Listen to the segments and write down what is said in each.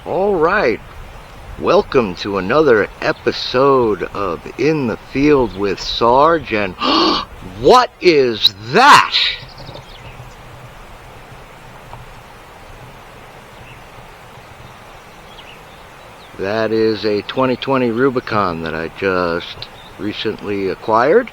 All right, welcome to another episode of In the Field with Sarge. And what is that? That is a 2020 Rubicon that I just recently acquired.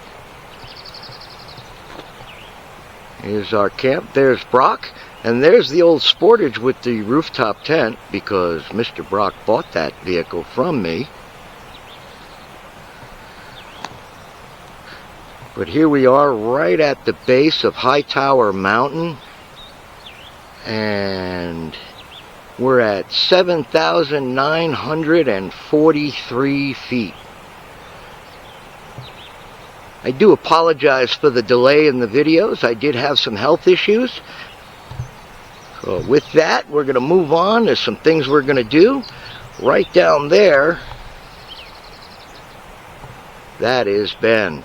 Here's our camp. There's Brock. And there's the old Sportage with the rooftop tent, because Mr. Brock bought that vehicle from me. But here we are right at the base of Hightower Mountain. And we're at 7,943 feet. I do apologize for the delay in the videos. I did have some health issues. So with that, we're going to move on. There's some things we're going to do. Right down there, that is Ben.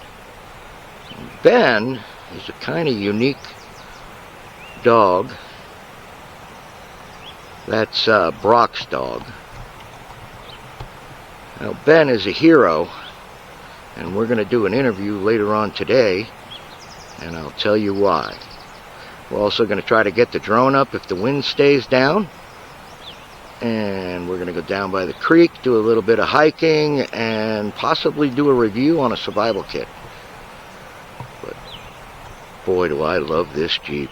Ben is a kind of unique dog. That's Brock's dog. Now, Ben is a hero, and we're going to do an interview later on today, and I'll tell you why. We're also going to try to get the drone up if the wind stays down. And we're going to go down by the creek, do a little bit of hiking, and possibly do a review on a survival kit. But boy, do I love this Jeep.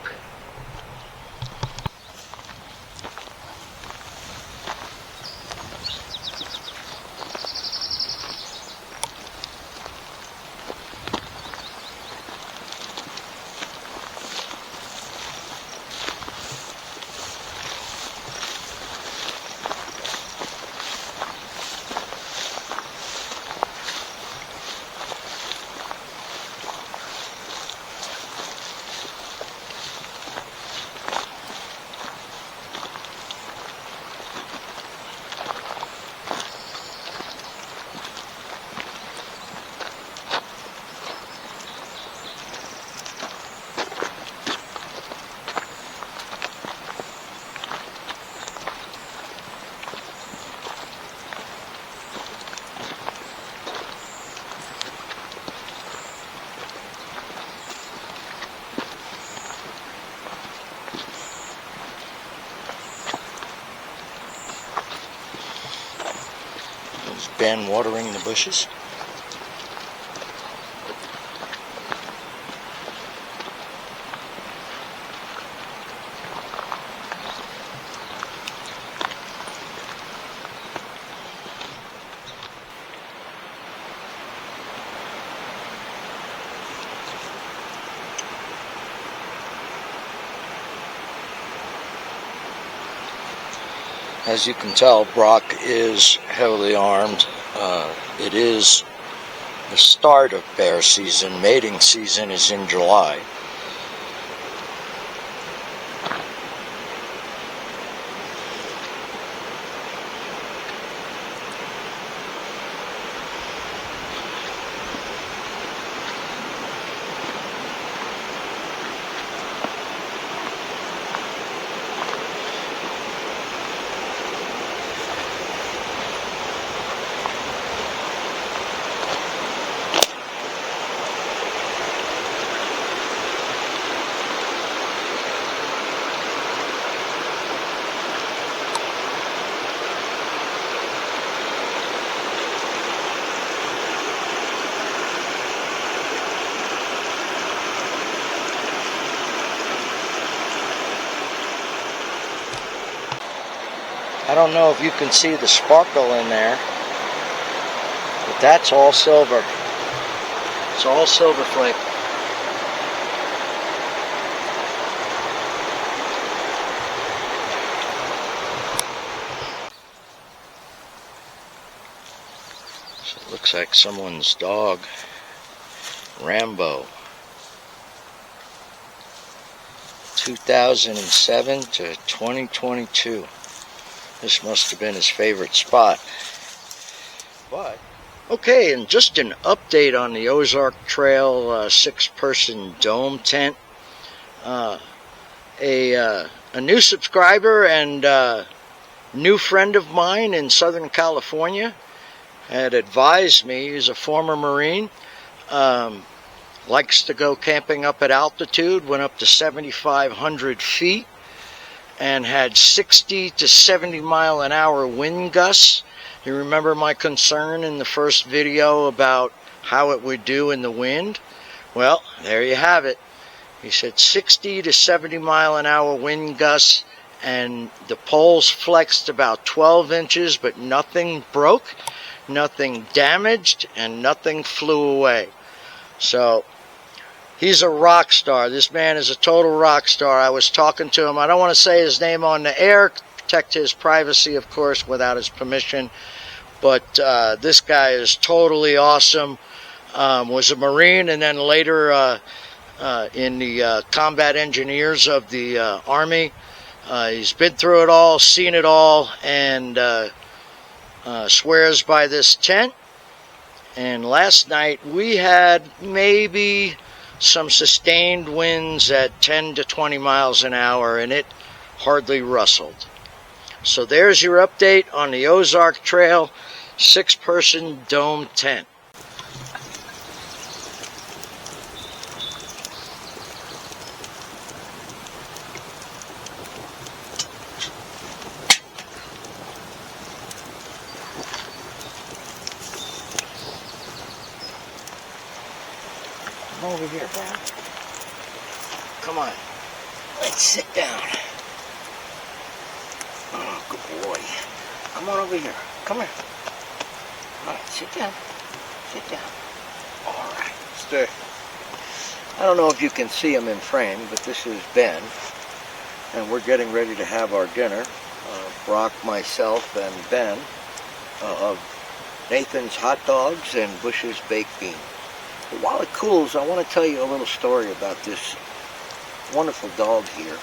Ben watering the bushes. As you can tell, Brock is heavily armed. It is the start of bear season. Mating season is in July. I don't know if you can see the sparkle in there, but that's all silver. It's all silver flake. So it looks like someone's dog, Rambo. 2007 to 2022. This must have been his favorite spot. But, okay, and just an update on the Ozark Trail 6-person dome tent. A new subscriber and new friend of mine in Southern California had advised me. He's a former Marine, likes to go camping up at altitude, went up to 7,500 feet, and had 60 to 70 mile an hour wind gusts. You remember my concern in the first video about how it would do in the wind? Well, there you have it. He said 60 to 70 mile an hour wind gusts, and the poles flexed about 12 inches, but nothing broke, nothing damaged, and nothing flew away. So he's a rock star. This man is a total rock star. I was talking to him. I don't want to say his name on the air, protect his privacy, of course, without his permission. But this guy is totally awesome. Was a Marine, and then later in the combat engineers of the Army. He's been through it all, seen it all, and swears by this tent. And last night we had maybe some sustained winds at 10 to 20 miles an hour, and it hardly rustled. So there's your update on the Ozark Trail 6-person dome tent. Come over here, Brad. Come on. Let's sit down. Oh, good boy. Come on over here. Come here. All right, sit down. Sit down. All right. Stay. I don't know if you can see him in frame, but this is Ben, and we're getting ready to have our dinner. Brock, myself, and Ben of Nathan's Hot Dogs and Bush's Baked Beans. But while it cools, I want to tell you a little story about this wonderful dog here.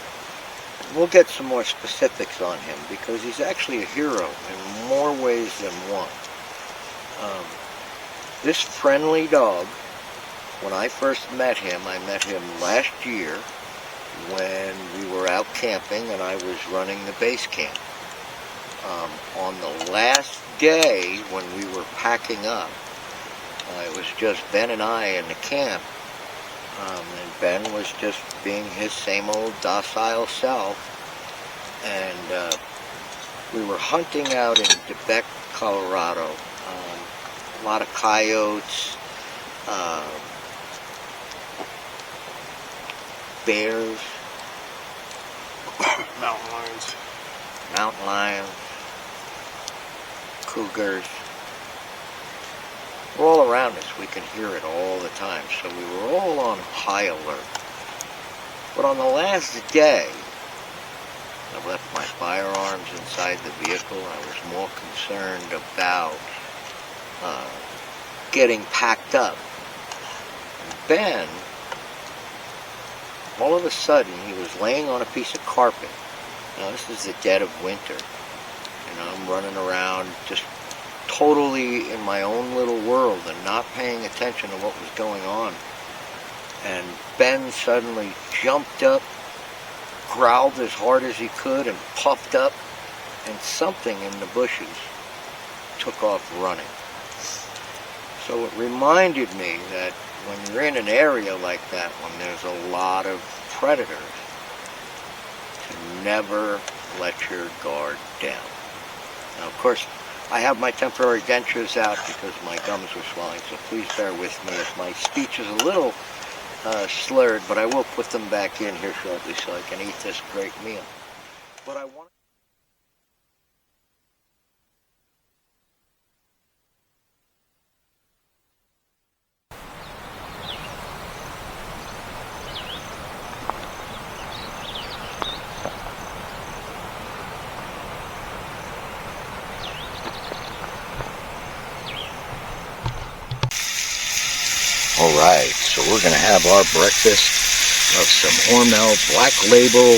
We'll get some more specifics on him because he's actually a hero in more ways than one. This friendly dog, when I first met him, I met him last year when we were out camping and I was running the base camp. On the last day when we were packing up, it was just Ben and I in the camp, and Ben was just being his same old docile self, and we were hunting out in Quebec, Colorado. A lot of coyotes, bears, mountain lions, cougars. We're all around us. We can hear it all the time. So we were all on high alert. But on the last day, I left my firearms inside the vehicle. I was more concerned about getting packed up. And Ben, all of a sudden, he was laying on a piece of carpet. Now, this is the dead of winter. I'm running around just totally in my own little world and not paying attention to what was going on. And Ben suddenly jumped up, growled as hard as he could, and puffed up, and something in the bushes took off running. So it reminded me that when you're in an area like that, when there's a lot of predators, to never let your guard down. Now, of course, I have my temporary dentures out because my gums were swelling, so please bear with me if my speech is a little slurred, but I will put them back in here shortly so I can eat this great meal. But I want Alright, so we're going to have our breakfast of some Hormel Black Label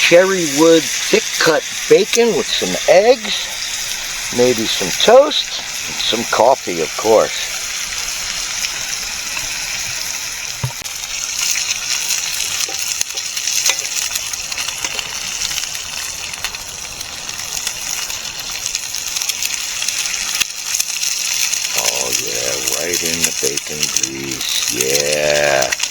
Cherry Wood thick cut bacon with some eggs, maybe some toast, and some coffee, of course. Right in the bacon grease. Yeah.